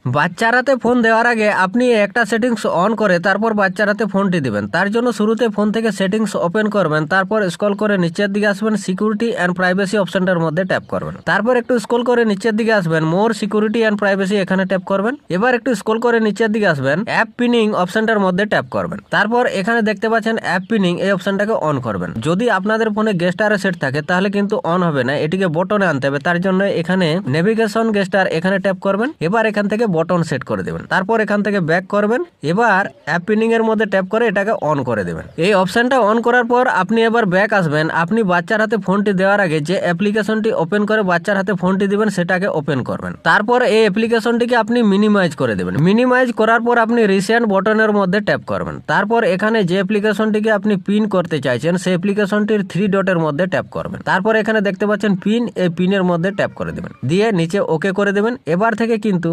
বাচ্চার হাতে ফোন দেওয়ার আগে আপনি একটা সেটিংস অন করে তারপর বাচ্চার হাতে ফোনটি দিবেন। তার জন্য শুরুতে ফোন থেকে সেটিংস ওপেন করবেন, তারপর স্ক্রল করে নিচের দিকে আসবেন, সিকিউরিটি অ্যান্ড প্রাইভেসি অপশনটার মধ্যে ট্যাপ করবেন। তারপর একটু স্ক্রল করে নিচের দিকে আসবেন, মোর সিকিউরিটি অ্যান্ড প্রাইভেসি এখানে ট্যাপ করবেন। এবার একটু স্ক্রল করে নিচের দিকে আসবেন, অ্যাপ পিনিং অপশনটার মধ্যে ট্যাপ করবেন। তারপর এখানে দেখতে পাচ্ছেন অ্যাপ পিনিং, এই অপশনটাকে অন করবেন। যদি আপনাদের ফোনে গেস্টারে সেট থাকে তাহলে কিন্তু অন হবে না, এটিকে বটনে আনতে হবে। তার জন্য এখানে নেভিগেশন গেস্টার এখানে ট্যাপ করবেন। এবার এখান থেকে বটন সেট করে দেবেন, তারপর এখান থেকে ব্যাক করবেন। এবার অ্যাপ পিনিং এর মধ্যে ট্যাপ করে এটাকে অন করে দেবেন। এই অপশনটা অন করার পর আপনি এবার ব্যাক আসবেন। আপনি বাচ্চার হাতে ফোনটি দেওয়ার আগে যে অ্যাপ্লিকেশনটি ওপেন করে বাচ্চার হাতে ফোনটি দিবেন সেটাকে ওপেন করবেন। তারপর এই অ্যাপ্লিকেশনটিকে আপনি মিনিমাইজ করে দেবেন। মিনিমাইজ করার পর আপনি রিসেন্ট বটনের মধ্যে ট্যাপ করবেন। তারপর এখানে যে অ্যাপ্লিকেশনটিকে আপনি পিন করতে চাইছেন সেই অ্যাপ্লিকেশনটির 3 ডটের মধ্যে ট্যাপ করবেন। তারপর এখানে দেখতে পাচ্ছেন পিন, এই পিনের মধ্যে ট্যাপ করে দেবেন, দিয়ে নিচে ওকে করে দেবেন। এবার থেকে কিন্তু